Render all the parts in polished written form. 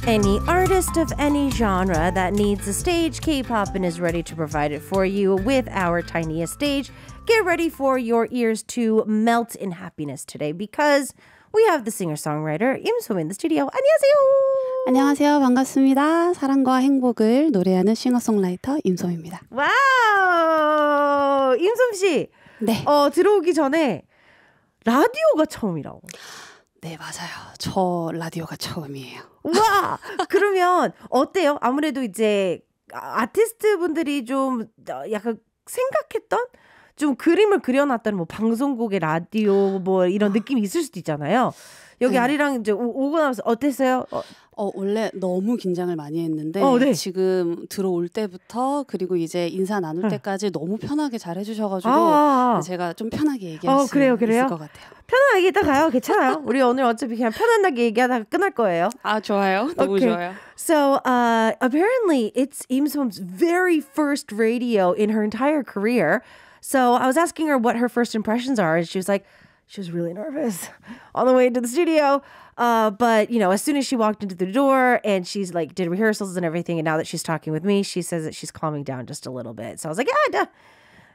Any artist of any genre that needs a stage, K-pop and is ready to provide it for you with our tiniest stage. Get ready for your ears to melt in happiness today because we have the singer-songwriter 임솜 in the studio. 안녕하세요. 안녕하세요. 반갑습니다. 사랑과 행복을 노래하는 싱어송라이터 임솜입니다. 와우! 임솜 씨. 네. 들어오기 전에 라디오가 처음이라고. 네, 맞아요. 저 라디오가 처음이에요. 와! 그러면 어때요? 아무래도 이제 아티스트 분들이 좀 약간 생각했던 좀 그림을 그려놨던 뭐 방송국의 라디오 뭐 이런 느낌이 있을 수도 있잖아요. 여기 네. 아리랑 이제 오고 나면서 어땠어요? 원래 너무 긴장을 많이 했는데 네. 지금 들어올 때부터 그리고 이제 인사 나눌 때까지 너무 편하게 잘 해주셔가지고 제가 좀 편하게 얘기할 수 그래요? 있을 것 같아요. 편안하게 이따 가요. 괜찮아요. 우리 오늘 어차피 그냥 편안하게 얘기하다가 끝날 거예요. 아, 좋아요. 너무 좋아요. So, apparently it's 임솜's very first radio in her entire career. So I was asking her what her first impressions are, and she was like, she was really nervous on the way into the studio. But, you know, as soon as she walked into the door and she's like did rehearsals and everything, and now that she's talking with me, she says that she's calming down just a little bit. So I was like, yeah,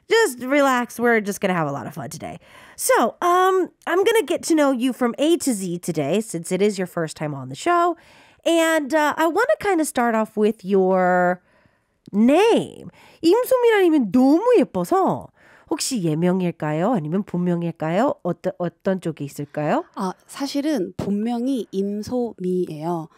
just relax. We're just going to have a lot of fun today. So I'm going to get to know you from A to Z today, since it is your first time on the show. And I want to kind of start off with your name. 임솜이라는 너무 예뻐서 혹시 예명일까요? 아니면 본명일까요? 어떤 쪽이 있을까요? 사실은 본명이 임소미예요.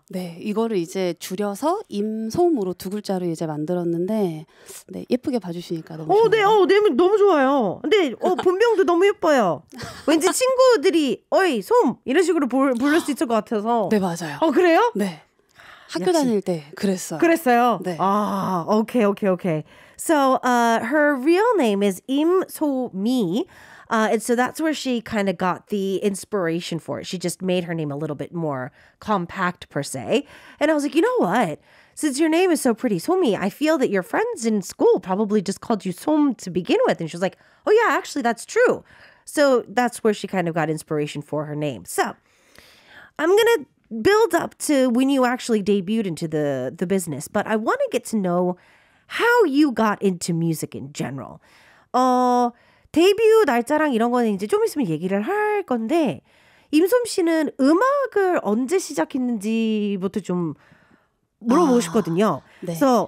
네, 이거를 이제 줄여서 임솜으로 두 글자로 이제 만들었는데, 네, 예쁘게 봐주시니까 너무 좋아요. 네, 너무 좋아요. 근데 본명도 너무 예뻐요. 왠지 친구들이 어이 솜 이런 식으로 부를 수 있을 것 같아서. 네, 맞아요. 그래요? 네. 학교 다닐 때 그랬어요. 그랬어요? 네. Okay. So her real name is Im So-mi. And so that's where she kind of got the inspiration for it. She just made her name a little bit more compact per se. And I was like, you know what? Since your name is so pretty, Somi, I feel that your friends in school probably just called you Som to begin with. And she was like, oh yeah, actually that's true. So that's where she kind of got inspiration for her name. So I'm going to build up to when you actually debuted into the business. But I want to get to know how you got into music in general. 데뷔 날짜랑 이런 거는 이제 좀 있으면 얘기를 할 건데 임솜 씨는 음악을 언제 시작했는지부터 좀 물어보고 싶거든요. 네. 그래서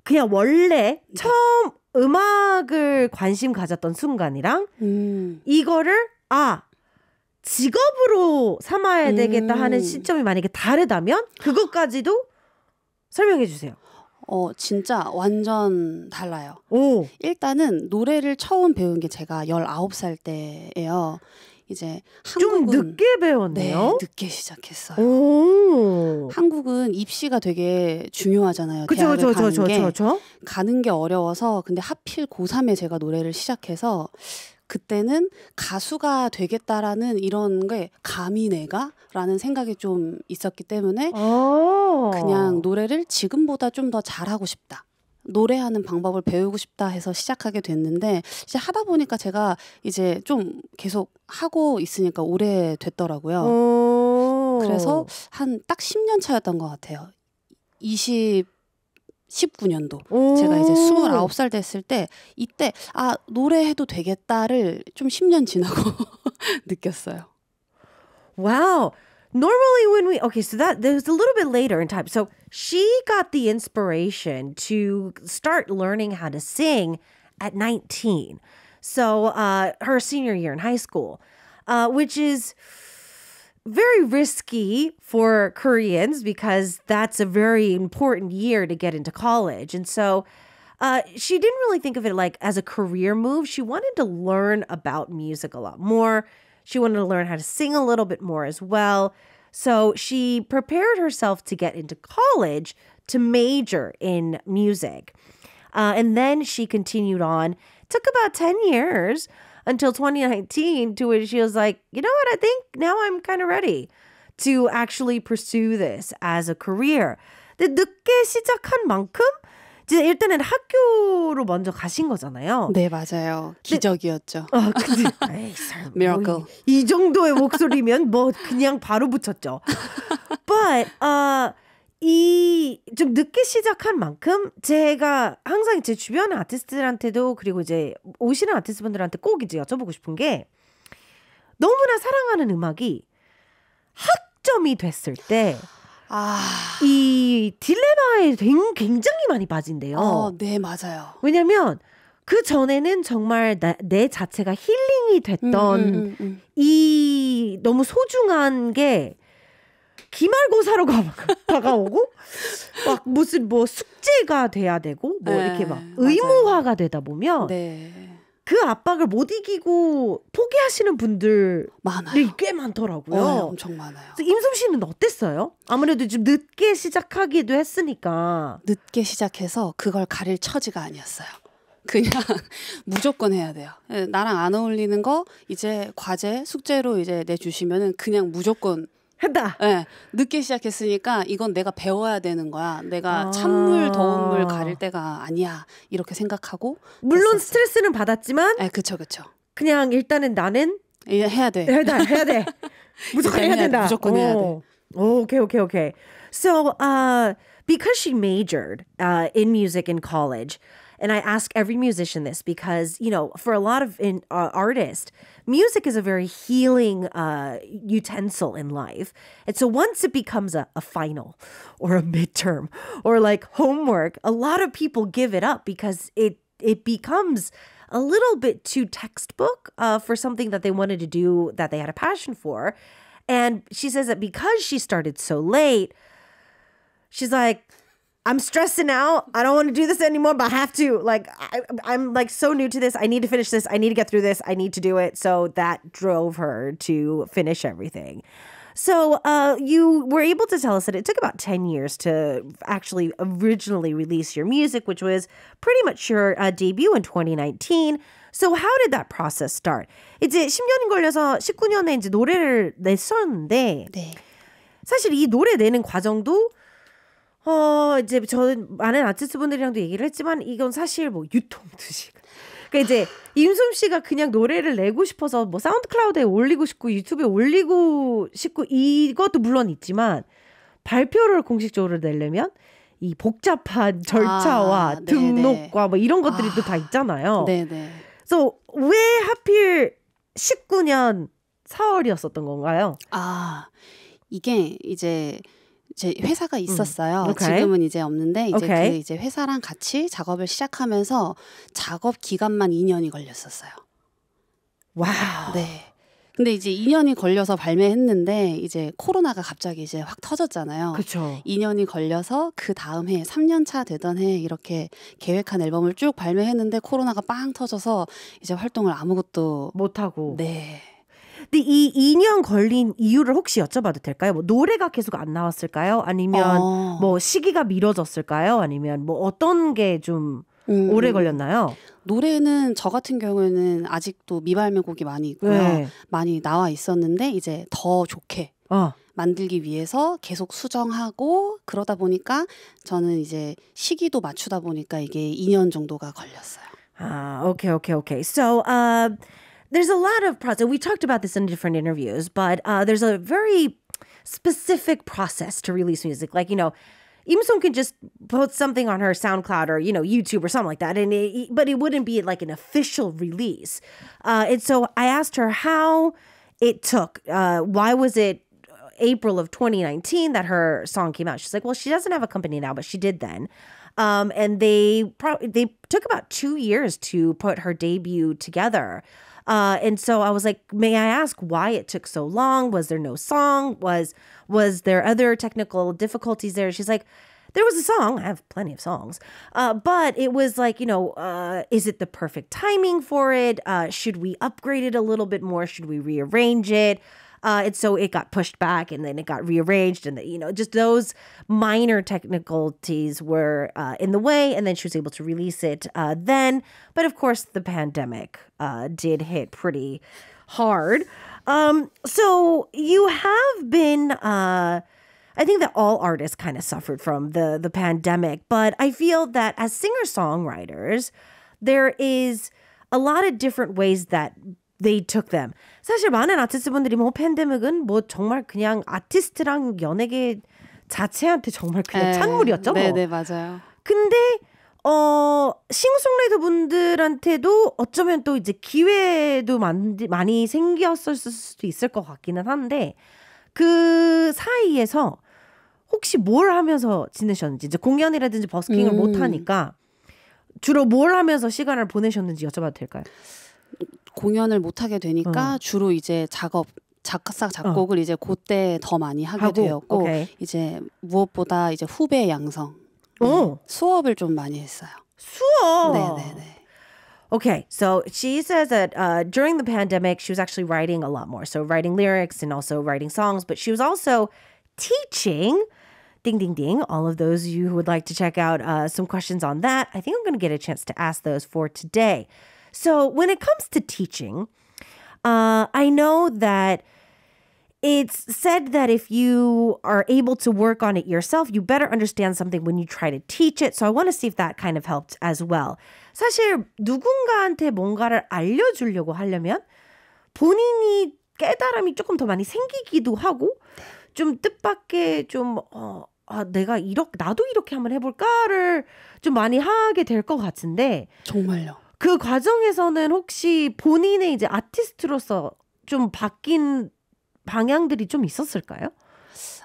그냥 원래 처음 음악을 관심 가졌던 순간이랑 이거를 직업으로 삼아야 되겠다 하는 시점이 만약에 다르다면 그것까지도 설명해 주세요. 진짜 완전 달라요. 오. 일단은 노래를 처음 배운 게 제가 19살 때예요. 이제 좀 한국은 늦게 배웠네요. 네, 늦게 시작했어요. 오. 한국은 입시가 되게 중요하잖아요. 그쵸. 가는 게 어려워서 근데 하필 고3에 제가 노래를 시작해서 그때는 가수가 되겠다라는 이런 게 감히 내가? 라는 생각이 좀 있었기 때문에 그냥 노래를 지금보다 좀 더 잘하고 싶다. 노래하는 방법을 배우고 싶다 해서 시작하게 됐는데 이제 하다 보니까 제가 이제 좀 계속 하고 있으니까 오래 됐더라고요. 그래서 한 딱 10년 차였던 것 같아요. 19년도 제가 이제 29살 됐을 때 이때 노래해도 되겠다를 좀 10년 지나고 느꼈어요. Wow. Normally so that was a little bit later in time. So she got the inspiration to start learning how to sing at 19. So her senior year in high school, which is very risky for Koreans because that's a very important year to get into college. And so she didn't really think of it like as a career move. She wanted to learn about music a lot more. She wanted to learn how to sing a little bit more as well. So she prepared herself to get into college to major in music. And then she continued on. It took about 10 years until 2019 to which she was like, you know what, I think now I'm kind of ready to actually pursue this as a career. 근데 늦게 시작한 만큼 이제 일단은 학교로 먼저 가신 거잖아요. 네, 맞아요. 기적이었죠. 근데 Miracle. 이 정도의 목소리면 뭐 그냥 바로 붙였죠. But 이 좀 늦게 시작한 만큼 제가 항상 제 주변 아티스트들한테도 그리고 이제 오시는 아티스트분들한테 꼭 이제 여쭤보고 싶은 게 너무나 사랑하는 음악이 학점이 됐을 때 이 딜레마에 굉장히 많이 빠진대요. 네, 맞아요. 왜냐면 그 전에는 정말 내 자체가 힐링이 됐던 이 너무 소중한 게 기말고사로 다가오고 막 무슨 뭐 숙제가 돼야 되고 뭐 네, 이렇게 막 맞아요. 의무화가 되다 보면 네. 그 압박을 못 이기고 포기하시는 분들이 많아요. 꽤 많더라고요. 엄청 많아요. 그래서 임솜 씨는 어땠어요? 아무래도 좀 늦게 시작하기도 했으니까. 늦게 시작해서 그걸 가릴 처지가 아니었어요. 그냥 무조건 해야 돼요. 나랑 안 어울리는 거 이제 과제, 숙제로 이제 내주시면은 그냥 무조건 했다. 네, 늦게 시작했으니까 이건 내가 배워야 되는 거야. 내가 찬물, 더운 물 가릴 때가 아니야. 이렇게 생각하고 물론 했었어요. 스트레스는 받았지만 네, 그쵸. 그냥 일단은 나는 해야 돼. 해야 돼. 무조건 해야 된다. 무조건 해야 돼. Okay. So, because she majored in music in college, and I ask every musician this because, you know, for a lot of artists, music is a very healing utensil in life. And so once it becomes a final or a midterm or like homework, a lot of people give it up because it becomes a little bit too textbook for something that they wanted to do that they had a passion for. And she says that because she started so late, she's like, I'm stressing out. I don't want to do this anymore, but I have to. Like, I'm like so new to this. I need to finish this. I need to get through this. I need to do it. So that drove her to finish everything. So you were able to tell us that it took about 10 years to actually originally release your music, which was pretty much your debut in 2019. So how did that process start? 이제 10년이 걸려서 19년에 이제 노래를 냈었는데 네. 사실 이 노래 내는 과정도 이제 저는 많은 아티스트분들이랑도 얘기를 했지만 이건 사실 뭐 유통듯이. 그러니까 이제 임솜 씨가 그냥 노래를 내고 싶어서 뭐 사운드 클라우드에 올리고 싶고 유튜브에 올리고 싶고 이것도 물론 있지만 발표를 공식적으로 내려면 이 복잡한 절차와 등록과 뭐 이런 것들이 또 다 있잖아요. 네네. 그래서 왜 하필 19년 4월이었었던 건가요? 이게 이제 제 회사가 있었어요. Okay. 지금은 이제 없는데 이제 Okay. 그 이제 회사랑 같이 작업을 시작하면서 작업 기간만 2년이 걸렸었어요. 와우. 네. 근데 이제 2년이 걸려서 발매했는데 이제 코로나가 갑자기 이제 확 터졌잖아요. 그렇죠. 2년이 걸려서 그 다음 해 3년 차 되던 해 이렇게 계획한 앨범을 쭉 발매했는데 코로나가 빵 터져서 이제 활동을 아무것도 못하고. 네. 근데 이 2년 걸린 이유를 혹시 여쭤봐도 될까요? 뭐 노래가 계속 안 나왔을까요? 아니면 뭐 시기가 미뤄졌을까요? 아니면 뭐 어떤 게 좀 오래 걸렸나요? 노래는 저 같은 경우에는 아직도 미발매곡이 많이 있고요. 네. 많이 나와 있었는데 이제 더 좋게 만들기 위해서 계속 수정하고 그러다 보니까 저는 이제 시기도 맞추다 보니까 이게 2년 정도가 걸렸어요. Okay. So, there's a lot of process. We talked about this in different interviews, but there's a very specific process to release music. Like, you know, Imsung can just put something on her SoundCloud or, you know, YouTube or something like that. But it wouldn't be like an official release. And so I asked her how it took. Why was it April of 2019 that her song came out? She's like, well, she doesn't have a company now, but she did then. And they took about 2 years to put her debut together. And so I was like, may I ask why it took so long? Was there no song? Was there other technical difficulties there? She's like, there was a song. I have plenty of songs. But it was like, you know, is it the perfect timing for it? Should we upgrade it a little bit more? Should we rearrange it? And so it got pushed back and then it got rearranged and, you know, just those minor technicalities were in the way. And then she was able to release it then. But of course, the pandemic did hit pretty hard. So you have been, I think that all artists kind of suffered from the pandemic. But I feel that as singer-songwriters, there is a lot of different ways that they took them. 사실 많은 아티스트분들이 뭐 팬데믹은 뭐 정말 그냥 아티스트랑 연예계 자체한테 정말 그냥 찬물이었죠. 네네 맞아요. 근데 싱어송라이터 분들한테도 어쩌면 또 이제 기회도 많이 생겼을 수도 있을 것 같기는 한데 그 사이에서 혹시 뭘 하면서 지내셨는지 이제 공연이라든지 버스킹을 못 하니까 주로 뭘 하면서 시간을 보내셨는지 여쭤봐도 될까요? 공연을 못 하게 되니까 주로 이제 작곡을 이제 그때 더 많이 하게 되었고 이제 무엇보다 이제 후배 양성 수업을 좀 많이 했어요. 수업. 네네네. Okay, so she says that during the pandemic, she was actually writing a lot more. So writing lyrics and also writing songs, but she was also teaching. Ding, ding, ding. All of those of you who would like to check out some questions on that, I think I'm going to get a chance to ask those for today. So when it comes to teaching, I know that it's said that if you are able to work on it yourself, you better understand something when you try to teach it. So I want to see if that kind of helped as well. 사실 누군가한테 뭔가를 알려주려고 하려면 본인이 깨달음이 조금 더 많이 생기기도 하고 좀 뜻밖의 좀 나도 이렇게 한번 해볼까를 좀 많이 하게 될 것 같은데 정말요. 그 과정에서는 혹시 본인의 이제 아티스트로서 좀 바뀐 방향들이 좀 있었을까요?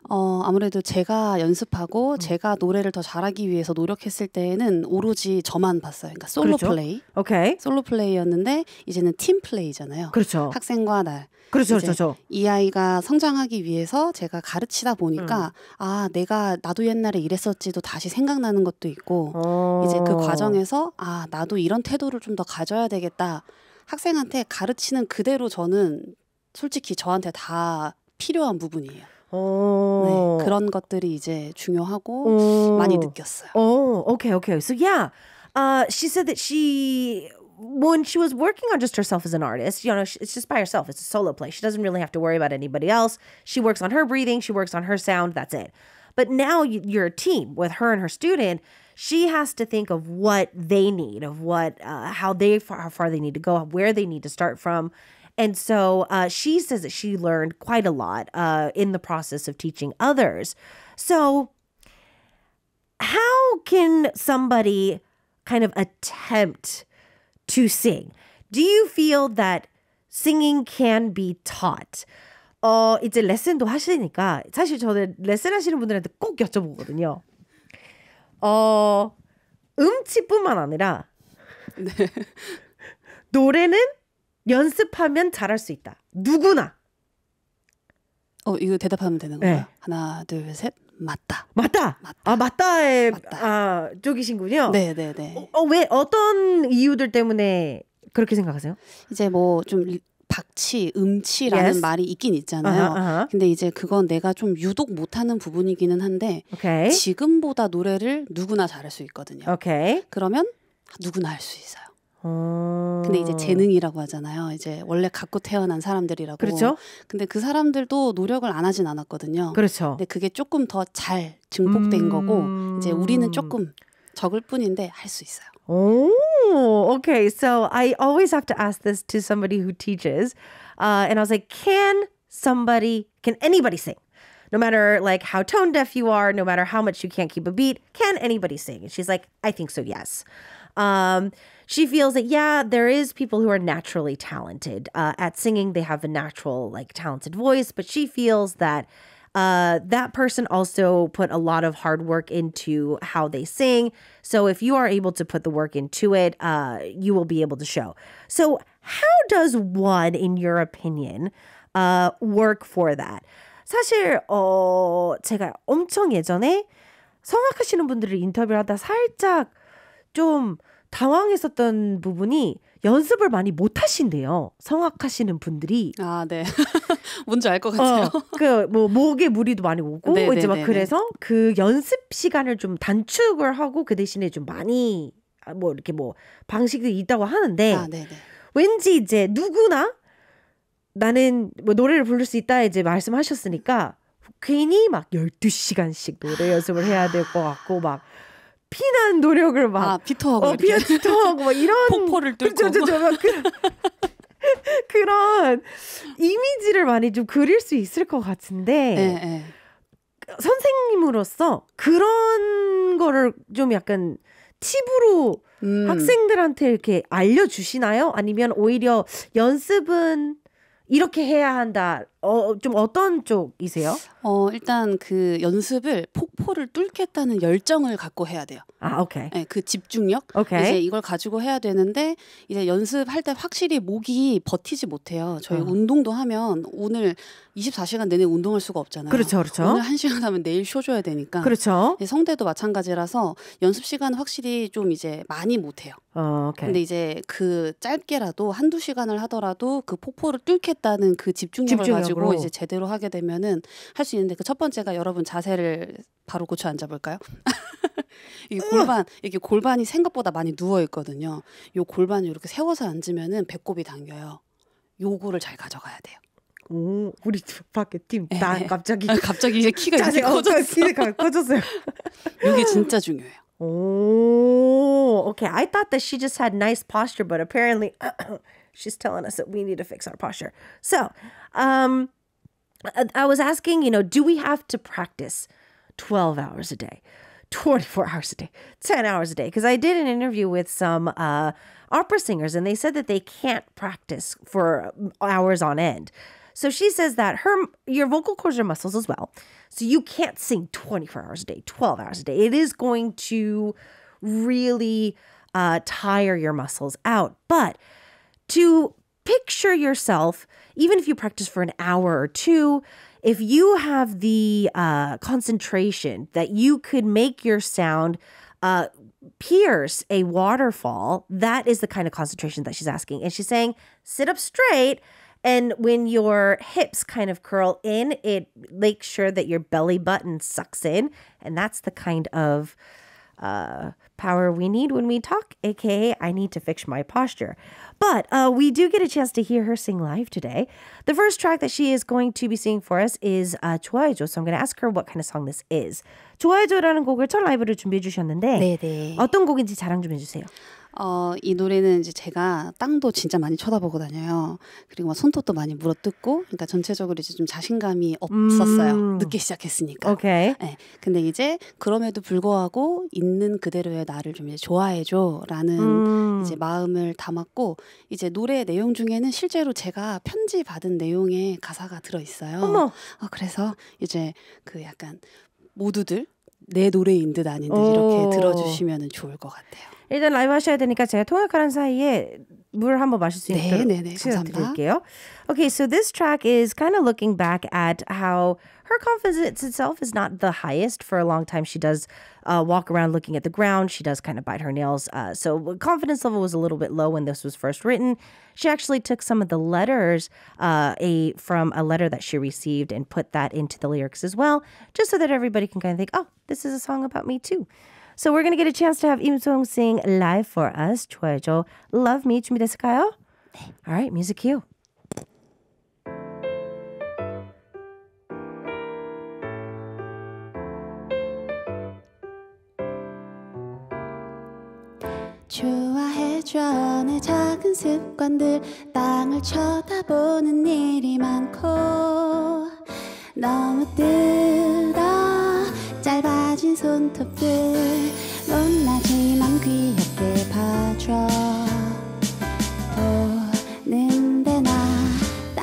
아무래도 제가 연습하고 제가 노래를 더 잘하기 위해서 노력했을 때에는 오로지 저만 봤어요. 그러니까 솔로 그렇죠? 플레이. 오케이. 솔로 플레이였는데 이제는 팀 플레이잖아요. 그렇죠. 학생과 날. 그렇죠, 그렇죠. 이 아이가 성장하기 위해서 제가 가르치다 보니까 나도 옛날에 이랬었지도 다시 생각나는 것도 있고 이제 그 과정에서 나도 이런 태도를 좀 더 가져야 되겠다. 학생한테 가르치는 그대로 저는 솔직히 저한테 다 필요한 부분이에요. 네, 그런 것들이 이제 중요하고 많이 느꼈어요. Okay. So yeah, she said that when she was working on just herself as an artist, it's just by herself. It's a solo play. She doesn't really have to worry about anybody else. She works on her breathing. She works on her sound. That's it. But now you're a team with her and her student. She has to think of what they need, of how far they need to go, where they need to start from. And so she says that she learned quite a lot in the process of teaching others. So how can somebody kind of attempt to sing? Do you feel that singing can be taught? 이제 레슨도 하시니까 사실 저는 레슨 하시는 분들한테 꼭 여쭤보거든요. 음치뿐만 아니라 노래는 연습하면 잘할 수 있다. 누구나. 이거 대답하면 되는 거예요? 네. 하나, 둘, 셋. 맞다. 맞다의 쪽이신군요. 네네네. 왜 어떤 이유들 때문에 그렇게 생각하세요? 이제 뭐 좀 박치, 음치라는 Yes. 말이 있긴 있잖아요. 근데 이제 그건 내가 좀 유독 못하는 부분이기는 한데 Okay. 지금보다 노래를 누구나 잘할 수 있거든요. Okay. 그러면 누구나 할 수 있어요. 근데 이제 재능이라고 하잖아요. 이제 원래 갖고 태어난 사람들이라고. 그렇죠. 근데 그 사람들도 노력을 안 하진 않았거든요. 그렇죠. 근데 그게 조금 더 잘 증폭된 거고 이제 우리는 조금 적을 뿐인데 할 수 있어요. Okay. So I always have to ask this to somebody who teaches. And I was like, can anybody sing? No matter like how tone deaf you are, no matter how much you can't keep a beat, can anybody sing? And she's like, I think so, yes. She feels that, yeah, there is people who are naturally talented at singing. They have a natural, like, talented voice. But she feels that that person also put a lot of hard work into how they sing. So if you are able to put the work into it, you will be able to show. So how does one, in your opinion, work for that? 사실 제가 엄청 예전에 성악하시는 분들을 인터뷰를 하다 살짝 좀 당황했었던 부분이 연습을 많이 못 하신대요. 성악하시는 분들이. 네. 뭔지 알 것 같아요. 목에 무리도 많이 오고 이제 막 그래서 그 연습 시간을 좀 단축을 하고 그 대신에 좀 많이 이렇게 방식들이 있다고 하는데 왠지 이제 누구나 나는 노래를 부를 수 있다 이제 말씀하셨으니까 괜히 막 12시간씩 노래 연습을 해야 될 것 같고 막 피난 노력을 막 피토하고 피토하고 막 이런 폭포를 뚫고 그런 이미지를 많이 좀 그릴 수 있을 것 같은데 네, 네. 선생님으로서 그런 거를 좀 약간 팁으로 학생들한테 이렇게 알려주시나요? 아니면 오히려 연습은 이렇게 해야 한다. 좀 어떤 쪽이세요? 일단 그 연습을 폭포를 뚫겠다는 열정을 갖고 해야 돼요. 아, 오케이. 네, 그 집중력. 오케이. 이제 이걸 가지고 해야 되는데 이제 연습할 때 확실히 목이 버티지 못해요. 저희 운동도 하면 오늘 24시간 내내 운동할 수가 없잖아요. 그렇죠, 그렇죠. 오늘 1시간 하면 내일 쉬어줘야 되니까. 그렇죠. 성대도 마찬가지라서 연습 시간은 확실히 좀 이제 많이 못해요. 오케이. 근데 이제 그 짧게라도 한두 시간을 하더라도 그 폭포를 뚫겠다는 그 집중력을 가지고 이제 제대로 하게 되면은 할 수 있는데 그 첫 번째가 여러분 자세를 바로 고쳐 앉아볼까요? 이게 골반이 생각보다 많이 누워 있거든요. 요 골반을 이렇게 세워서 앉으면은 배꼽이 당겨요. 요거를 잘 가져가야 돼요. 오, 우리 밖에 팀. 나 갑자기 이제 키가 이렇게 커졌어. 키가 커졌어요. 이게 진짜 중요해요. Oh, okay. I thought that she just had nice posture, but apparently she's telling us that we need to fix our posture. So, I was asking, do we have to practice 12 hours a day, 24 hours a day, 10 hours a day? Because I did an interview with some opera singers, and they said that they can't practice for hours on end. So she says that your vocal cords are muscles as well. So you can't sing 24 hours a day, 12 hours a day. It is going to really tire your muscles out. But to picture yourself, even if you practice for an hour or two, if you have the concentration that you could make your sound pierce a waterfall, that is the kind of concentration that she's asking. And she's saying, sit up straight. And when your hips kind of curl in, it makes sure that your belly button sucks in. And that's the kind of power we need when we talk, aka I need to fix my posture. But we do get a chance to hear her sing live today. The first track that she is going to be singing for us is 좋아해줘. So I'm going to ask her what kind of song this is. 좋아해줘라는 곡을 첫 라이브로 준비해 주셨는데 네네. 어떤 곡인지 자랑 좀 해주세요. 이 노래는 이제 제가 땅도 진짜 많이 쳐다보고 다녀요. 그리고 막 손톱도 많이 물어뜯고, 그러니까 전체적으로 이제 좀 자신감이 없었어요. 늦게 시작했으니까. 오케이. 네, 근데 이제 그럼에도 불구하고 있는 그대로의 나를 좀 이제 좋아해줘라는 이제 마음을 담았고, 이제 노래 내용 중에는 실제로 제가 편지 받은 내용의 가사가 들어 있어요. 어머. 그래서 이제 그 약간 모두들 내 노래인 듯 아닌 듯 이렇게 들어주시면 좋을 것 같아요. 일단 라이브 하셔야 되니까 제가 통역하는 사이에 물 한번 마실 수 있도록 시간 드릴게요. Okay, so this track is kind of looking back at how her confidence itself is not the highest. For a long time, she does walk around looking at the ground. She does kind of bite her nails. So confidence level was a little bit low when this was first written. She actually took some of the letters from a letter that she received and put that into the lyrics as well, just so that everybody can kind of think, oh, this is a song about me too. So we're going to get a chance to have Im Sung sing live for us. 좋아해줘. Love Me. 준비됐을까요? 네. All right, music cue. 좋아해줘 내 작은 습관들 땅을 쳐다보는 일이 많고 너무 뜯어 짧아진 손톱들 놀라지만 귀엽게 봐줘 보는데 나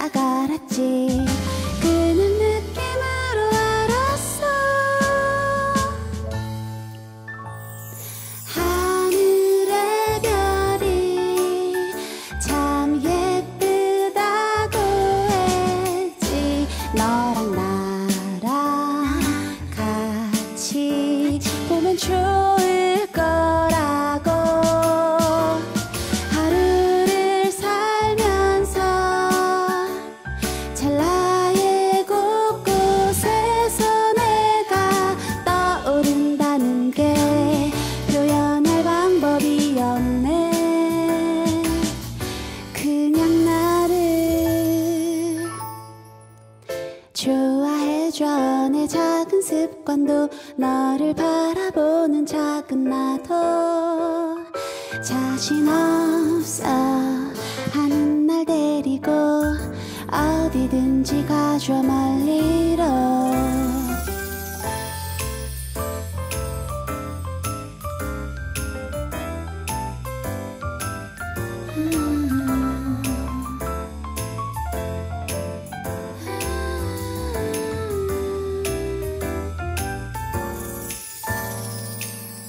딱 알았지 그냥 느낌으로 알았어 하늘의 별이 참 예쁘다고 했지 너랑 나랑 같이 보면 좋을 거라고 습관도 너를 바라보는 작은 나도 자신 없어 하는 날 데리고 어디든지 가줘 멀리로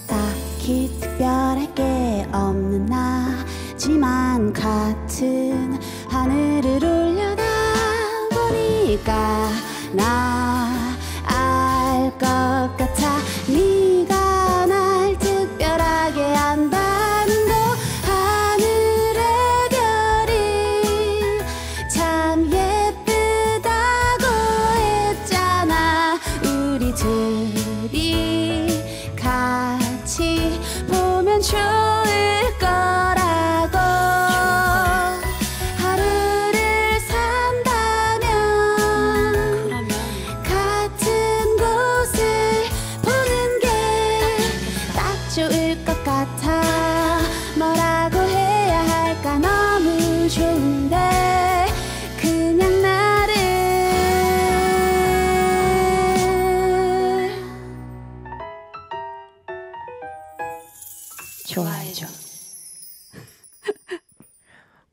딱히 특별할 게 없는 나지만 같은 하늘을 올려다 보니까 나 알 것 같아 네가 날 특별하게 안다는 거 하늘의 별이 참 예쁘다고 했잖아 우리 둘이 같이 보면 좋을 거라고 하루를 산다면 같은 곳을 보는 게 딱 좋을 것 같아 뭐라고 해야 할까 너무 좋은데 그냥 나를 좋아해줘.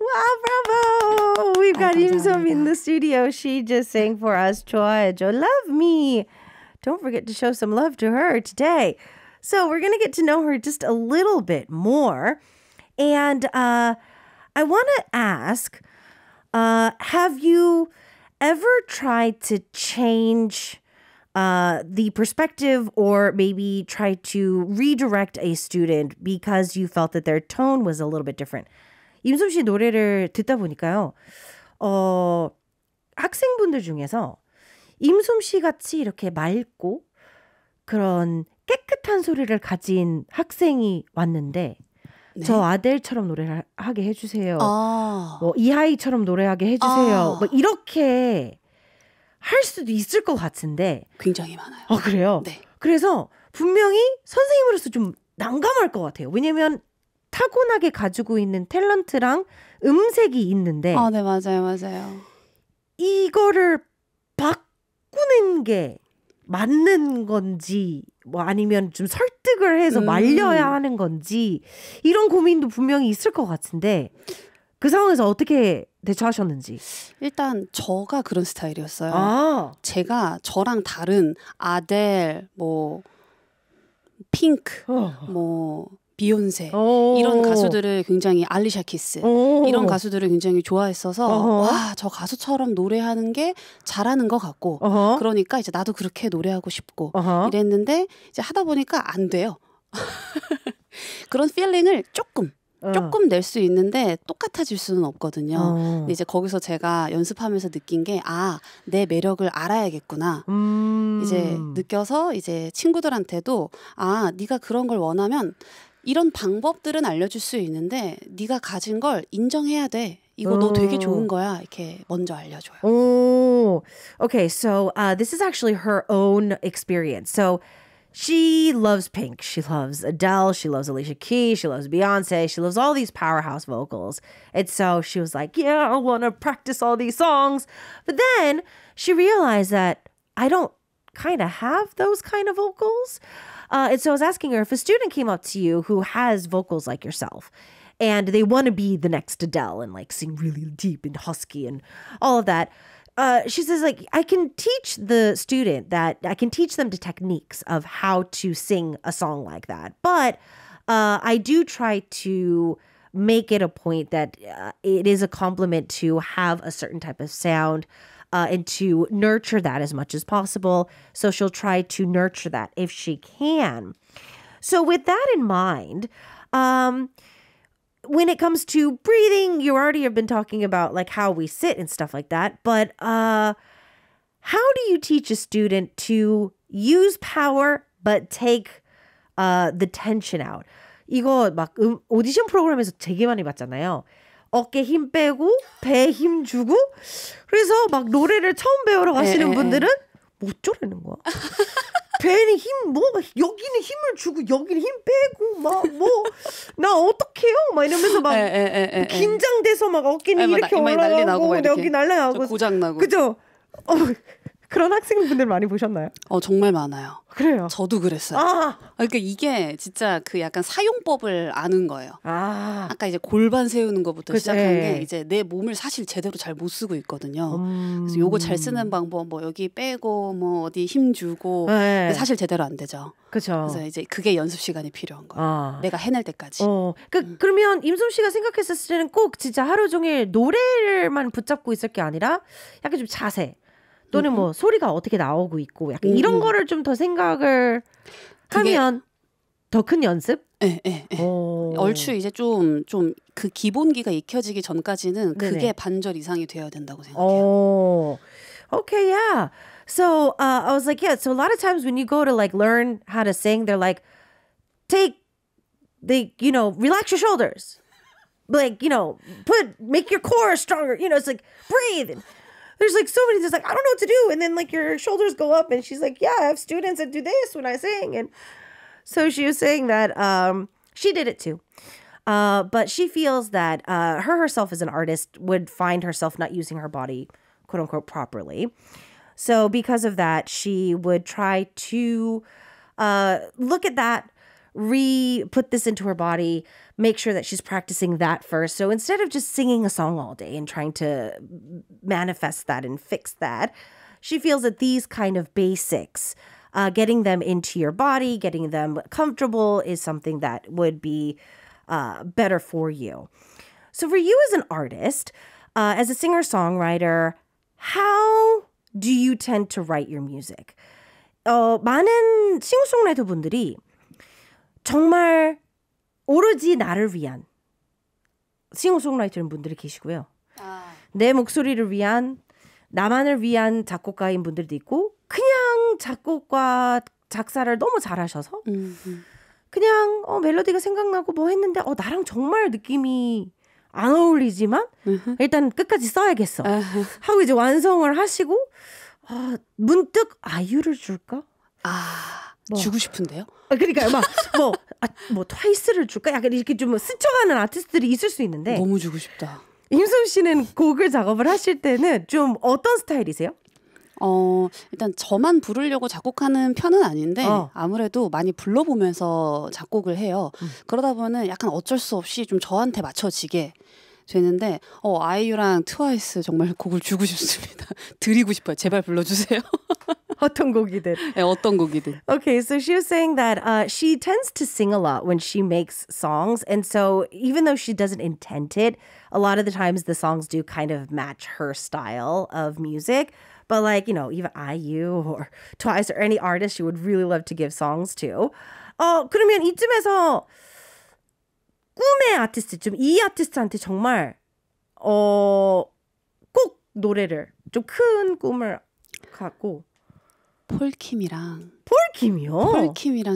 Wow, bravo! We've got Imsom in 감사합니다. the studio. She just sang for us, 좋아해줘, love me. Don't forget to show some love to her today. So we're going to get to know her just a little bit more. And I want to ask, have you ever tried to change the perspective or maybe try to redirect a student because you felt that their tone was a little bit different? 임솜 씨 노래를 듣다 보니까요. 학생분들 중에서 임솜 씨 같이 이렇게 맑고 그런 깨끗한 소리를 가진 학생이 왔는데 네. 저 아델처럼 노래를 하게 해주세요. 아, 뭐 이하이처럼 노래하게 해주세요. 뭐 이렇게 할 수도 있을 것 같은데. 굉장히 많아요. 그래요? 네. 그래서 분명히 선생님으로서 좀 난감할 것 같아요. 왜냐면 타고나게 가지고 있는 탤런트랑 음색이 있는데 아, 네, 맞아요, 맞아요. 이거를 바꾸는 게 맞는 건지 뭐 아니면 좀 설득을 해서 말려야 하는 건지 이런 고민도 분명히 있을 것 같은데 그 상황에서 어떻게 대처하셨는지. 일단 저가 그런 스타일이었어요. 아, 제가 저랑 다른 아델, 뭐 핑크, 뭐 비욘세 이런 가수들을 굉장히 알리샤 키스 이런 가수들을 굉장히 좋아했어서 와, 저 가수처럼 노래하는 게 잘하는 것 같고 그러니까 이제 나도 그렇게 노래하고 싶고 이랬는데 이제 하다 보니까 안 돼요. 그런 필링을 조금 낼 수 있는데 똑같아질 수는 없거든요. 근데 이제 거기서 제가 연습하면서 느낀 게 내 매력을 알아야겠구나. 이제 느껴서 이제 친구들한테도 네가 그런 걸 원하면 이런 방법들은 알려줄 수 있는데 네가 가진 걸 인정해야 돼. 이거 너 되게 좋은 거야. 이렇게 먼저 알려줘요. Oh, okay. So this is actually her own experience. So she loves Pink. She loves Adele. She loves Alicia Keys. She loves Beyonce. She loves all these powerhouse vocals. And so she was like, yeah, I want to practice all these songs. But then she realized that I don't kind of have those kind of vocals. And so I was asking her, if a student came up to you who has vocals like yourself and they want to be the next Adele and like sing really deep and husky and all of that, she says, like, I can teach the student that, I can teach them the techniques of how to sing a song like that. But I do try to make it a point that it is a compliment to have a certain type of sound and to nurture that as much as possible. So she'll try to nurture that if she can. So with that in mind, when it comes to breathing, you already have been talking about like how we sit and stuff like that. But how do you teach a student to use power but take the tension out? 이거 막 오디션 프로그램에서 되게 많이 봤잖아요. 어깨 힘 빼고 배에 힘 주고 그래서 막 노래를 처음 배우러 가시는 분들은 뭐 어쩌라는 거야? 괜히 여기는 힘을 주고 여기는 힘 빼고 나 어떡해요? 막 이러면서 막 긴장돼서 막 어깨는 이렇게 올라가고 여기 날라가고 고장나고. 그죠? 그런 학생분들 많이 보셨나요? 정말 많아요. 그래요? 저도 그랬어요. 그러니까 이게 진짜 그 약간 사용법을 아는 거예요. 아까 이제 골반 세우는 것부터 시작한 게 이제 내 몸을 사실 제대로 잘 못 쓰고 있거든요. 그래서 요거 잘 쓰는 방법 뭐 여기 빼고 뭐 어디 힘 주고 사실 제대로 안 되죠. 그렇죠. 그래서 이제 그게 연습 시간이 필요한 거예요. 내가 해낼 때까지. 그러면 임솜 씨가 생각했을 때는 꼭 진짜 하루 종일 노래를만 붙잡고 있을 게 아니라 약간 좀 자세 또는 뭐 소리가 어떻게 나오고 있고 약간 이런 거를 좀 더 생각을 하면 더 큰 연습? 네. 얼추 이제 좀 그 기본기가 익혀지기 전까지는 그게 반절 이상이 되어야 된다고 생각해요. Okay, yeah. So I was like, yeah. So a lot of times when you go to like learn how to sing, they're like, relax your shoulders, like make your core stronger. It's like breathe. There's like so many, just like, I don't know what to do. And then like your shoulders go up and she's like, yeah, I have students that do this when I sing. And so she was saying that she did it too. But she feels that herself as an artist would find herself not using her body, quote unquote, properly. So because of that, she would try to look at that, put this into her body, make sure that she's practicing that first. So instead of just singing a song all day and trying to manifest that and fix that, she feels that these kind of basics, getting them into your body, getting them comfortable is something that would be better for you. So for you as an artist, as a singer-songwriter, how do you tend to write your music? 많은 싱어송라이터 분들이 정말 오로지 나를 위한 싱어송라이터 분들이 계시고요. 내 목소리를 위한 나만을 위한 작곡가인 분들도 있고 그냥 작곡과 작사를 너무 잘하셔서 그냥 멜로디가 생각나고 뭐 했는데 나랑 정말 느낌이 안 어울리지만 일단 끝까지 써야겠어 하고 이제 완성을 하시고 문득 아이유를 줄까? 주고 싶은데요? 그러니까요. 뭐 트와이스를 줄까? 약간 이렇게 좀 스쳐가는 아티스트들이 있을 수 있는데 너무 주고 싶다. 임솜 씨는 곡을 작업을 하실 때는 좀 어떤 스타일이세요? 일단 저만 부르려고 작곡하는 편은 아닌데 아무래도 많이 불러보면서 작곡을 해요. 그러다 보면 약간 어쩔 수 없이 좀 저한테 맞춰지게 되는데 아이유랑 트와이스 정말 곡을 주고 싶습니다. 드리고 싶어요. 제발 불러주세요. 어떤 곡이든. 네, 어떤 곡이든. Okay, so she was saying that she tends to sing a lot when she makes songs. And so even though she doesn't intend it, a lot of the times the songs do kind of match her style of music. But like, even IU or Twice or any artist she would really love to give songs to. 그러면 이쯤에서 꿈의 아티스트, 좀 이 아티스트한테 정말 꼭 노래를 좀 큰 꿈을 갖고 폴킴이랑 폴킴이요?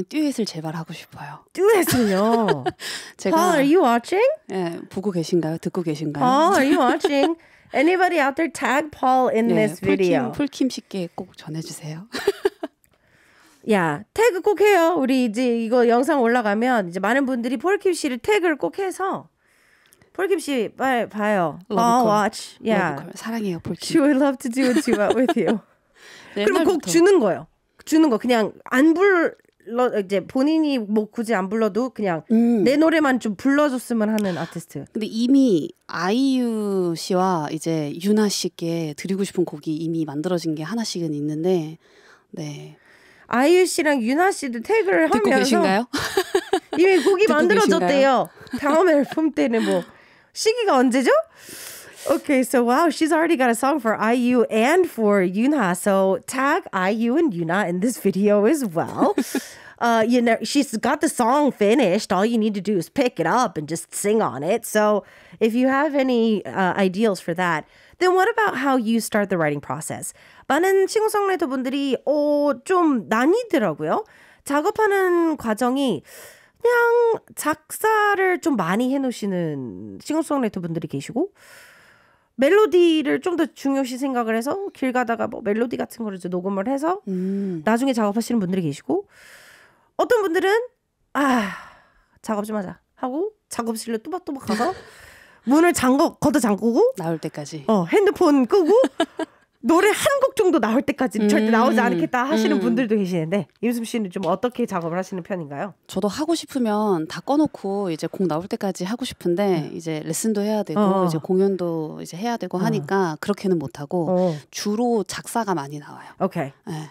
듀엣을 제발 하고 싶어요. 듀엣을요? 제가 Paul, are you watching? 네, 보고 계신가요? 듣고 계신가요? Paul, are you watching? Anybody out there tag Paul in this video? 폴킴 씨께 꼭 전해주세요. 야, 태그 꼭 해요. 우리 이제 이거 영상 올라가면 이제 많은 분들이 폴킴 씨를 태그를 꼭 해서 폴킴 씨 빨리 봐요. watch. Yeah. 사랑해요, 폴킴. She would love to do a duet with you. 그리고 곡 주는 거예요. 주는 거 그냥 안 불러 이제 본인이 뭐 굳이 안 불러도 그냥 내 노래만 좀 불러줬으면 하는 아티스트. 근데 이미 아이유 씨와 이제 유나 씨께 드리고 싶은 곡이 이미 만들어진 게 하나씩은 있는데, 네. 아이유 씨랑 유나 씨도 태그를 듣고 하면서 계신가요? 이미 곡이 만들어졌대요. 다음 앨범 때는 뭐 시기가 언제죠? Okay, so wow, she's already got a song for IU and for Yoonha. So tag IU and Yoonha in this video as well. She's got the song finished. All you need to do is pick it up and just sing on it. So if you have any ideals for that, then what about how you start the writing process? 많은 싱어송라이터 분들이 좀 나뉘더라고요. 작업하는 과정이 그냥 작사를 좀 많이 해놓으시는 싱어송라이터 분들이 계시고 멜로디를 좀 더 중요시 생각을 해서 길 가다가 뭐 멜로디 같은 거를 이제 녹음을 해서 나중에 작업하시는 분들이 계시고 어떤 분들은 작업 좀 하자 하고 작업실로 뚜벅뚜벅 가서 문을 걷어 잠그고 나올 때까지 핸드폰 끄고 노래 한 곡 정도 나올 때까지는 절대 나오지 않겠다 하시는 분들도 계시는데 임수미 씨는 좀 어떻게 작업을 하시는 편인가요? 저도 하고 싶으면 다 꺼놓고 이제 곡 나올 때까지 하고 싶은데 이제 레슨도 해야 되고 이제 공연도 이제 해야 되고 하니까 그렇게는 못하고 주로 작사가 많이 나와요. 오케이. 네.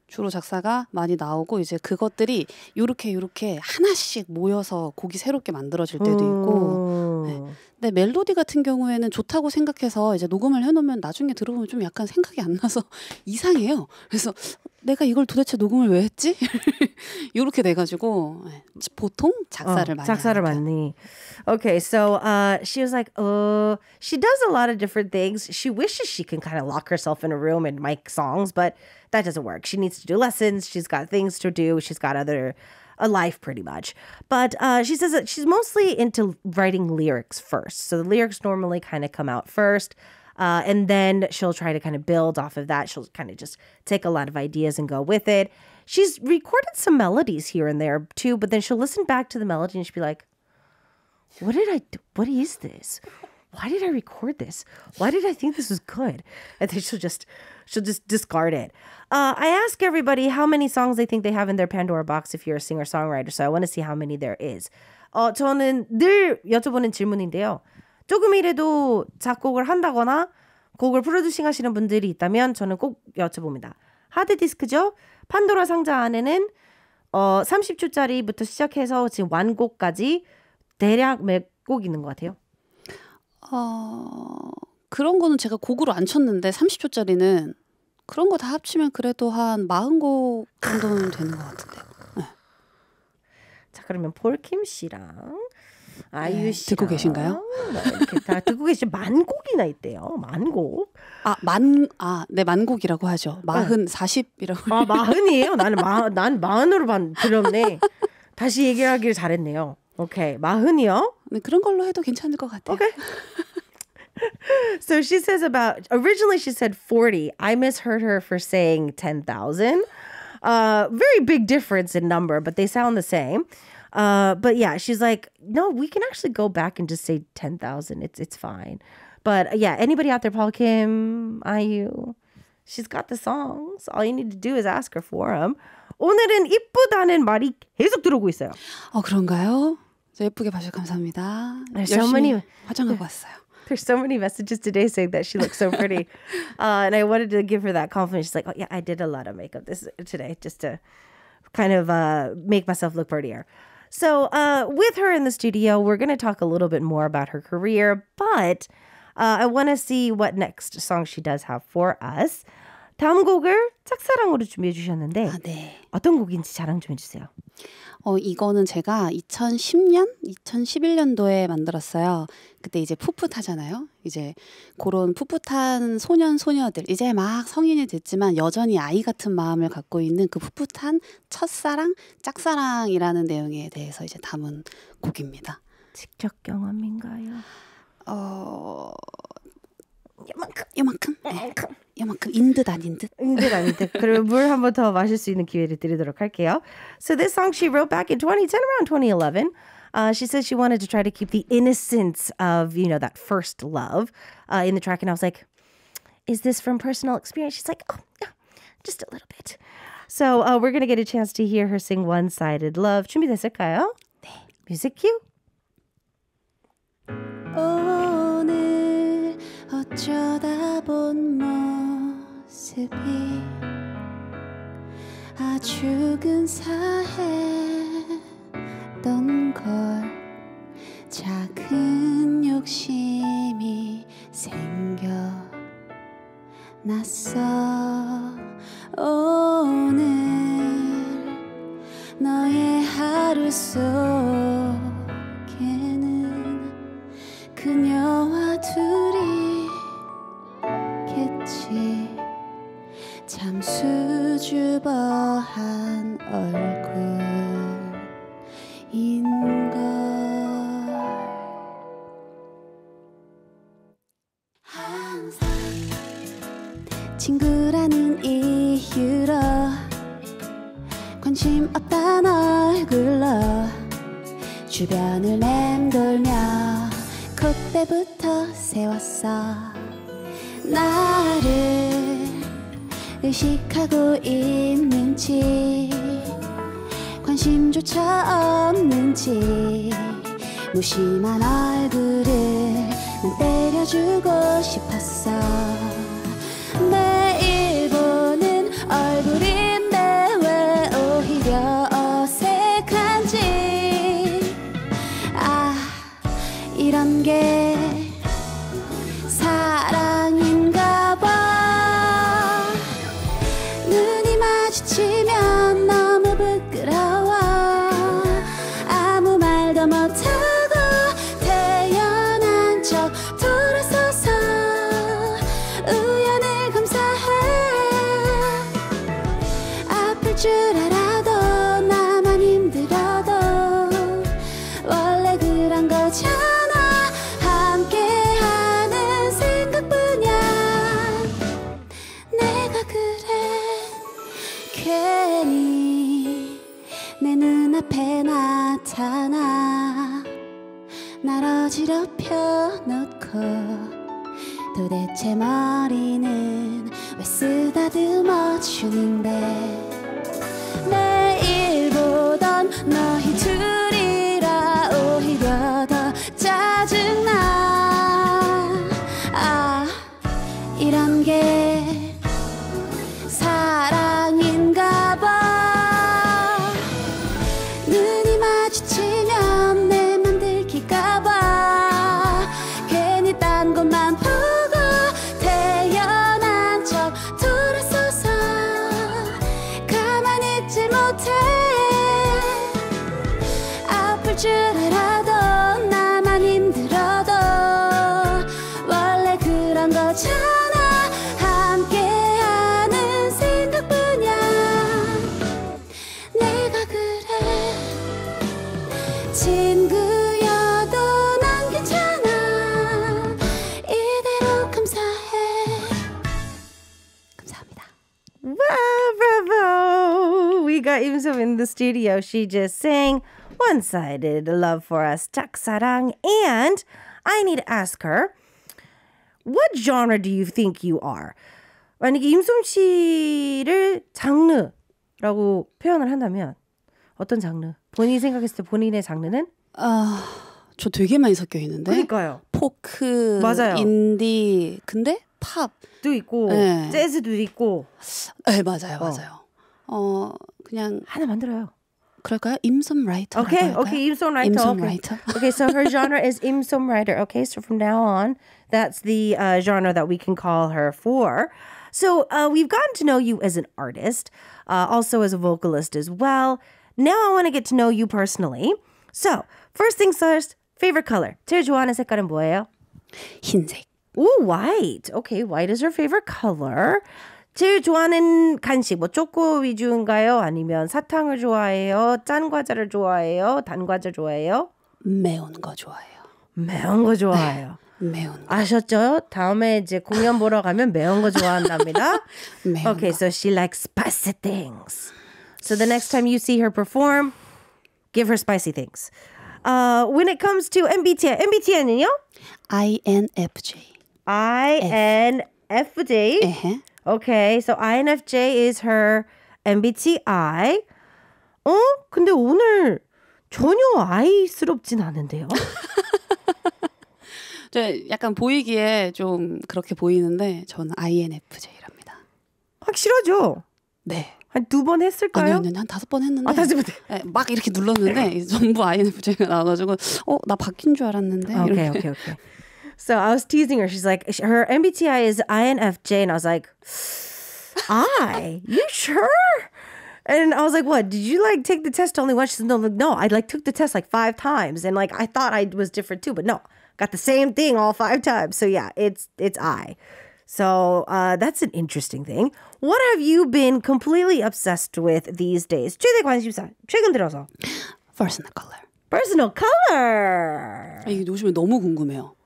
주로 작사가 많이 나오고 이제 그것들이 요렇게 하나씩 모여서 곡이 새롭게 만들어질 때도 있고 네. 근데 멜로디 같은 경우에는 좋다고 생각해서 이제 녹음을 해놓으면 나중에 들어보면 좀 약간 생각이 안 나서 이상해요. 그래서 내가 이걸 도대체 녹음을 왜 했지? 요렇게 돼가지고 보통 작사를 많이. Okay, so she was like, she does a lot of different things. She wishes she can kind of lock herself in a room and make songs, but that doesn't work. She needs to do lessons. She's got things to do. She's got a life pretty much. But she says that she's mostly into writing lyrics first. So the lyrics normally kind of come out first. And then she'll try to kind of build off of that. She'll kind of just take a lot of ideas and go with it. She's recorded some melodies here and there too, but then she'll listen back to the melody and she'll be like, what did I do? What is this? Why did I record this? Why did I think this was good? And then she'll just discard it. I ask everybody how many songs they think they have in their Pandora box if you're a singer-songwriter. So I want to see how many there is. 저는 늘 여쭤보는 질문인데요. 조금이라도 작곡을 한다거나 곡을 프로듀싱 하시는 분들이 있다면 저는 꼭 여쭤봅니다. 하드디스크죠? 판도라 상자 안에는 30초짜리부터 시작해서 지금 완곡까지 대략 몇 곡 있는 것 같아요? 그런 거는 제가 곡으로 안 쳤는데 30초짜리는 그런 거 다 합치면 그래도 한 40곡 정도는 되는 것 같은데요. 네. 자, 그러면 폴킴 씨랑 아이유 씨랑 듣고 계신가요? 이렇게 다 듣고 계신 만 곡이나 있대요. 만 곡. 네, 만곡이라고 하죠. 40이라고. 마흔이에요? 난 마흔으로 들었네. 다시 얘기를 하길 잘했네요. 오케이, 마흔이요? 네, 그런 걸로 해도 괜찮을 것 같아요. Okay. So she says originally she said 40. I misheard her for saying 10,000. Very big difference in number, but they sound the same. But yeah, she's like, no, we can actually go back and just say 10,000. It's fine. But yeah, anybody out there, Paul Kim, IU, she's got the songs. All you need to do is ask her for them. 오늘은 이쁘다는 말이 계속 들어오고 있어요. 그런가요? 예쁘게 봐주셔서 감사합니다. 열심히 화장하고 왔어요. There's so many messages today saying that she looks so pretty. And I wanted to give her that compliment. She's like, oh yeah, I did a lot of makeup today just to kind of make myself look prettier. So with her in the studio, we're going to talk a little bit more about her career, but I want to see what next song she does have for us. 다음 곡을 짝사랑으로 준비해 주셨는데 네. 어떤 곡인지 자랑 좀 해주세요. 이거는 제가 2011년도에 만들었어요. 그때 이제 풋풋하잖아요. 이제 그런 풋풋한 소녀들 이제 막 성인이 됐지만 여전히 아이 같은 마음을 갖고 있는 그 풋풋한 첫사랑, 짝사랑이라는 내용에 대해서 이제 담은 곡입니다. 직접 경험인가요? 요만큼? 네. 요만큼 인 듯 아닌 듯. 그리고 물 한 번 더 마실 수 있는 기회를 드리도록 할게요. So this song she wrote back in 2010, around 2011. She said she wanted to try to keep the innocence of, that first love in the track. And I was like, is this from personal experience? She's like, oh, no, just a little bit. So we're going to get a chance to hear her sing One-Sided Love. 준비됐을까요? 네. Music cue. 오늘 어쩌다 본 모습이 아주 근사했던 걸 작은 욕심이 생겨났어. 오늘 너의 하루 속에는 그녀와 둘이 겠지. 참 수줍어한 얼굴인걸. 관심 없단 얼굴로 주변을 맴돌며 그때부터 세웠어. 나를 의식하고 있는지 관심조차 없는지 무심한 얼굴을 난 때려주고 싶었어. 매일 보는 얼굴인데 왜 오히려 어색한지. 아, 이런 게 사랑인가 봐. 눈이 마주치면 너무 부끄러워. 아무 말도 못하고 태연한 척 돌아서서 우연을 감사해. 아플 줄 알아도 나만 힘들어도 원래 그런 거잖아. 함께하는 생각뿐이야. 내가 그래 괜히 내 눈앞에 나타나 날 어지럽혀 놓고 도대체 머리는 왜 쓰다듬어 주는데. 매일 보던 너희 둘이라 오히려 더 짜증나. 아, 이런 게 사랑인가 봐. 눈이 마주치면 내 맘 들킬까 봐. 괜히 딴 것만 보고 태연한 척 돌아서서 가만히 있질 못해. 아플 줄 알아도 나만 힘들어도 원래 그런 거잖아. 함께하는 생각뿐이야. 내가 그래 친구여도 난 괜찮아. 이대로 감사해. 감사합니다. Wow, bravo! We got Imsum in the studio. She just sang One-Sided Love for us, 짝사랑. And I need to ask her, what genre do you think you are? 만약에 임솜 씨를 장르라고 표현을 한다면 어떤 장르? 본인이 생각했을 때 본인의 장르는? 저 되게 많이 섞여 있는데. 그러니까요. 포크, 맞아요. 인디, 근데 팝. 도 있고 네. 재즈도 있고. 네, 맞아요, 맞아요. 그냥 하나 만들어요. 그럴까요? 임솜라이터. Okay, okay, 임솜라이터. 임솜라이터. Okay, so her genre is 임솜라이터. Okay, so from now on, that's the genre that we can call her for. So we've gotten to know you as an artist, also as a vocalist as well. Now I want to get to know you personally. So first things first, favorite color. 제일 좋아하는 색깔은 뭐예요? 흰색. Ooh, white. Okay, white is her favorite color. 제일 좋아하는 간식, 뭐 초코 위주인가요? 아니면 사탕을 좋아해요? 짠 과자를 좋아해요? 단 과자 좋아해요? 매운 거 좋아해요. 매운 거 좋아해요. 매운 거. 아셨죠? 다음에 이제 공연 보러 가면 매운 거 좋아한답니다. 매운 Okay, 거. so she likes spicy things. So the next time you see her perform, give her spicy things. When it comes to MBTI, MBTI는요? INFJ. INFJ. 에헤. Okay, so INFJ is her MBTI. 근데 오늘 전혀 I스럽진 않은데요? 저 약간 보이기에 좀 그렇게 보이는데 저는 INFJ랍니다. 확실하죠? 네. 한 2번 했을까요? 아니요, 한 5번 했는데. 아, 5번. 네, 막 이렇게 눌렀는데 전부 INFJ가 나와가지고 나 바뀐 줄 알았는데. Okay, 이렇게. okay. So I was teasing her. She's like, her MBTI is INFJ. And I was like, you sure? And I was like, what? Did you like take the test only once? She said, no, I like took the test like 5 times. And like, I thought I was different too, but no, got the same thing all 5 times. So yeah, it's I. So that's an interesting thing. What have you been completely obsessed with these days? 최대 관심사, 최근 들어서. Personal color. Personal color. 이게 요즘에 너무 궁금해요.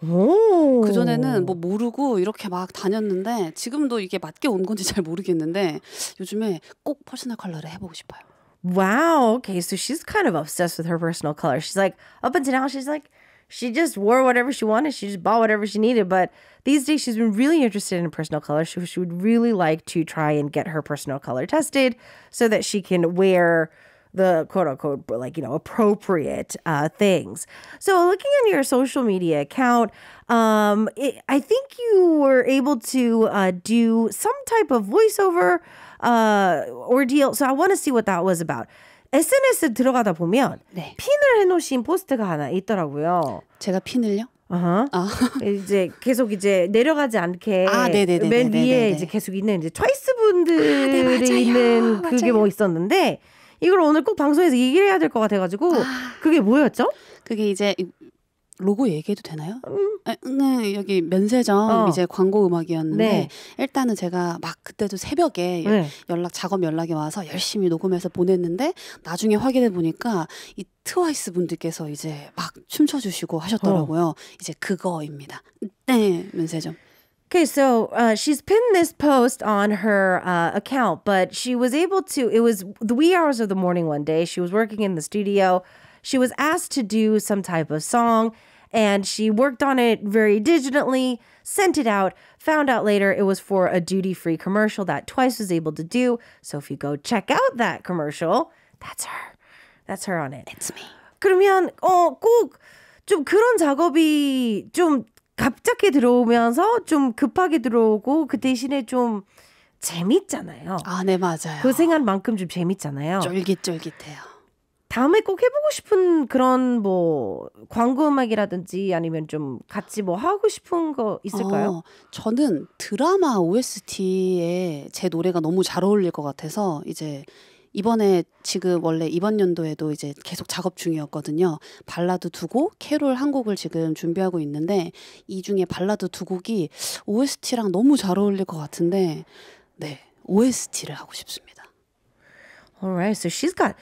오. 그전에는 뭐 모르고 이렇게 막 다녔는데 지금도 이게 맞게 온 건지 잘 모르겠는데 요즘에 꼭 퍼스널 컬러를 해보고 싶어요. Wow. Okay, so she's kind of obsessed with her personal color. She's like, up until now, she's like, she just wore whatever she wanted. She just bought whatever she needed. But these days, she's been really interested in personal color. She would really like to try and get her personal color tested so that she can wear the quote unquote, like, you know, appropriate things. So looking at your social media account, I think you were able to do some type of voiceover ordeal. So I want to see what that was about. SNS 들어가다 보면 네. 핀을 해놓으신 포스트가 하나 있더라고요. 제가 핀을요? 이제 계속 이제 내려가지 않게 네네네네네. 맨 위에 이제 계속 있는 이제 트와이스 분들이 맞아요. 있는 그게 뭐 있었는데 이걸 오늘 꼭 방송에서 얘기를 해야 될 것 같아가지고 그게 뭐였죠? 그게 이제 로고 얘기해도 되나요? 네, 여기 면세점 이제 광고 음악이었는데 네. 일단은 제가 막 그때도 새벽에 작업 연락이 와서 열심히 녹음해서 보냈는데 나중에 확인해 보니까 이 트와이스 분들께서 이제 막 춤춰주시고 하셨더라고요. 이제 그거입니다. 네, 면세점. Okay, so she's pinned this post on her account, but she was able to, it was the wee hours of the morning one day. She was working in the studio. She was asked to do some type of song, and she worked on it very digitally, sent it out, found out later it was for a duty-free commercial that Twice was able to do. So if you go check out that commercial, that's her. That's her on it. It's me. 그러면 꼭 좀 그런 작업이 좀 갑자기 들어오면서 좀 급하게 들어오고 그 대신에 좀 재밌잖아요. 네, 맞아요. 그 생각 만큼 좀 재밌잖아요. 쫄깃쫄깃해요. 다음에 꼭 해보고 싶은 그런 뭐 광고 음악이라든지 아니면 좀 같이 뭐 하고 싶은 거 있을까요? 저는 드라마 OST에 제 노래가 너무 잘 어울릴 것 같아서 이제 이번에 지금 원래 이번 연도에도 이제 계속 작업 중이었거든요. 발라드 두 곡, 캐롤 한 곡을 지금 준비하고 있는데 이 중에 발라드 두 곡이 OST랑 너무 잘 어울릴 것 같은데 네, OST를 하고 싶습니다. Alright, so she's got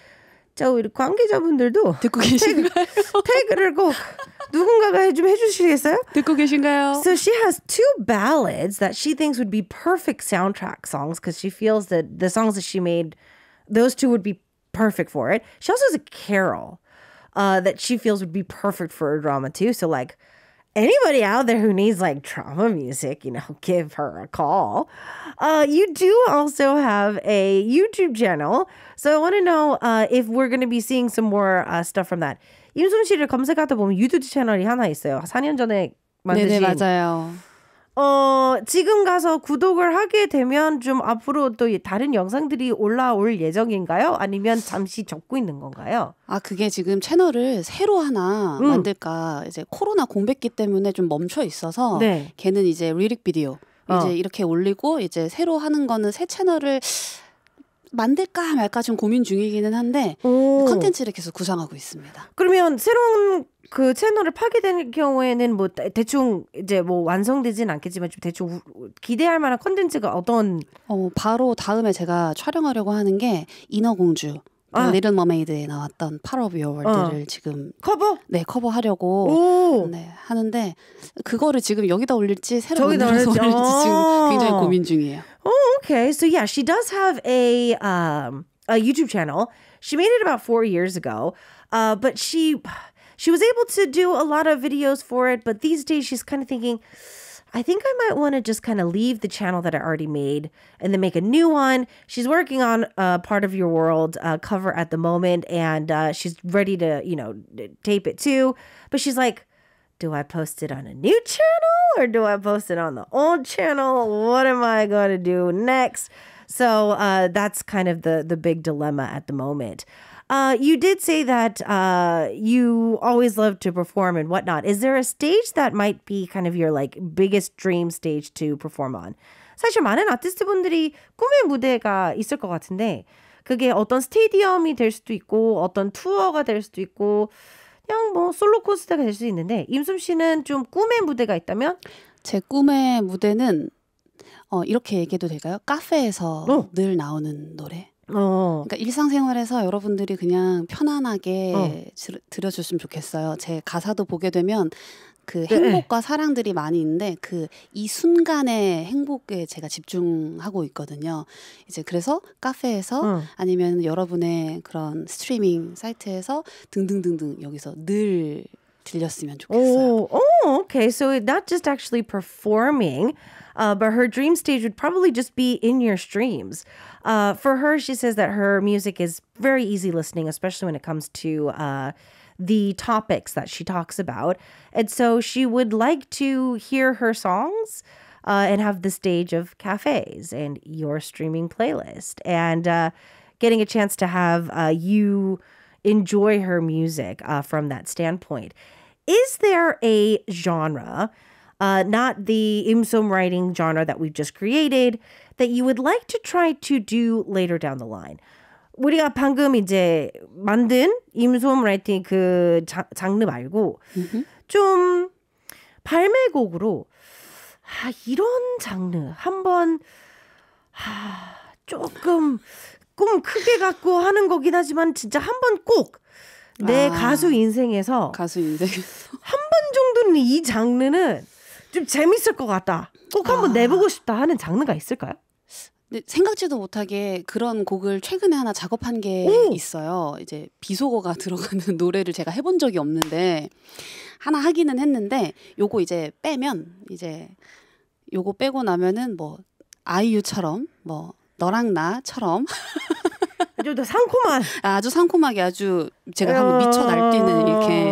자 우리 관계자분들도 듣고 계신가요? 태그를 꼭 누군가가 좀 해주시겠어요? 듣고 계신가요? So she has two ballads that she thinks would be perfect soundtrack songs because she feels that the songs that she made, those two would be perfect for it. She also has a carol that she feels would be perfect for a drama too. So like anybody out there who needs like drama music, you know, give her a call. You do also have a YouTube channel. So I want to know if we're going to be seeing some more stuff from that. 임순 씨를 검색하다 보면 유튜브 채널이 하나 있어요. 4년 전에 만드신. 네네, 맞아요. 지금 가서 구독을 하게 되면 좀 앞으로 또 다른 영상들이 올라올 예정인가요? 아니면 잠시 접고 있는 건가요? 그게 지금 채널을 새로 하나 만들까 이제 코로나 공백기 때문에 좀 멈춰 있어서 네. 걔는 이제 리릭 비디오 이제 이렇게 올리고 이제 새로 하는 거는 새 채널을 만들까 말까 좀 고민 중이기는 한데 컨텐츠를 계속 구상하고 있습니다. 그러면 새로운 그 채널을 파괴되는 경우에는 뭐 대충 이제 뭐 완성되진 않겠지만 좀 대충 기대할 만한 컨텐츠가 어떤? 바로 다음에 제가 촬영하려고 하는 게 인어공주. 리틀 머메이드에 나왔던 Part of Your World를 지금 커버? 네, 커버하려고 네, 하는데 그거를 지금 여기다 올릴지 새로 만들어서 올릴지 지금 굉장히 고민 중이에요. Okay. So yeah, she does have a YouTube channel. She made it about 4 years ago, but she was able to do a lot of videos for it. But these days, she's kind of thinking, I think I might want to just kind of leave the channel that I already made and then make a new one. She's working on Part of Your World cover at the moment, and she's ready to, you know, tape it too. But she's like, do I post it on a new channel or do I post it on the old channel? What am I going to do next? So that's kind of the big dilemma at the moment. You did say that you always love to perform and whatnot. Is there a stage that might be kind of your like biggest dream stage to perform on? 사실 많은 아티스트분들이 꿈의 무대가 있을 것 같은데 그게 어떤 스테디움이 될 수도 있고 어떤 투어가 될 수도 있고 그냥 뭐 솔로 콘서트가 될 수 있는데 임순 씨는 좀 꿈의 무대가 있다면? 제 꿈의 무대는 이렇게 얘기해도 될까요? 카페에서 늘 나오는 노래. 그러니까 일상생활에서 여러분들이 그냥 편안하게 들어줬으면 좋겠어요. 제 가사도 보게 되면 그 행복과 사랑들이 많이 있는데 그 이 순간의 행복에 제가 집중하고 있거든요. 이제 그래서 카페에서 아니면 여러분의 그런 스트리밍 사이트에서 등등등등 여기서 늘 들렸으면 좋겠어요. Okay. So not just actually performing, but her dream stage would probably just be in your streams. For her, she says that her music is very easy listening, especially when it comes to the topics that she talks about. And so she would like to hear her songs and have the stage of cafes and your streaming playlist and getting a chance to have you enjoy her music from that standpoint. Is there a genre, not the imsom writing genre that we've just created, that you would like to try to do later down the line? 우리가 방금 이제 만든 임솜 라이팅 그 장르 말고 좀 발매곡으로 이런 장르 한번 조금 꿈 크게 갖고 하는 거긴 하지만 진짜 한번 꼭 내 가수 인생에서 가수 인생에서 한 번 정도는 이 장르는 좀 재밌을 것 같다. 꼭 한번 내보고 싶다 하는 장르가 있을까요? 근데 생각지도 못하게 그런 곡을 최근에 하나 작업한 게 있어요. 이제 비속어가 들어가는 노래를 제가 해본 적이 없는데 하나 하기는 했는데 요거 이제 빼면 이제 요거 빼고 나면은 뭐 아이유처럼 뭐 너랑 나처럼 좀 더 상콤한 아주 상콤하게 아주 제가 한번 미쳐 날뛰는 이렇게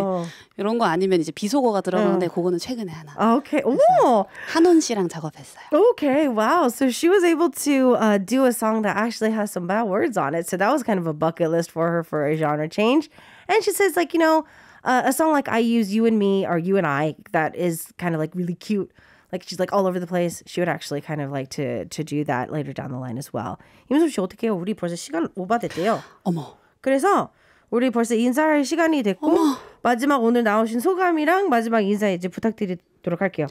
이런 거 아니면 이제 비속어가 들어가는데 그거는 최근에 하나. Okay. 오. 한원 씨랑 작업했어요. Okay. Wow. So she was able to do a song that actually has some bad words on it. So that was kind of a bucket list for her for a genre change. And she says like, you know, a song like I Use You and Me or You and I that is kind of like really cute. Like she's like all over the place. She would actually kind of like to do that later down the line as well. 임솜 씨 어떻게 해요? 우리 벌써 시간 오버됐대요. 어머. 그래서 우리 벌써 인사할 시간이 됐고 마지막 오늘 나오신 소감이랑 마지막 인사 이제 부탁드리도록 할게요.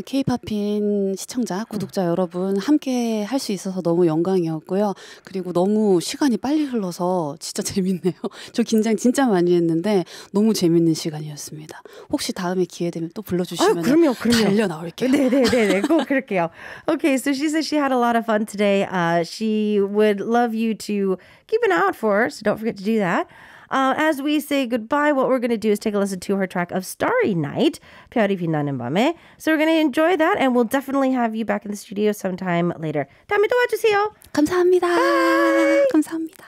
K-팝인 시청자, 구독자 여러분 함께 할 수 있어서 너무 영광이었고요. 그리고 너무 시간이 빨리 흘러서 진짜 재밌네요. 저 긴장 진짜 많이 했는데 너무 재밌는 시간이었습니다. 혹시 다음에 기회 되면 또 불러주시면 그럼요. 달려 나올게요. 네, 꼭 그럴게요. Okay, so she says she had a lot of fun today. She would love you to keep an eye out for her, so don't forget to do that. As we say goodbye, what we're going to do is take a listen to her track of Starry Night, 별이 빛나는 밤에. So we're going to enjoy that, and we'll definitely have you back in the studio sometime later. 다음에 또 와주세요. 감사합니다. Bye. 감사합니다.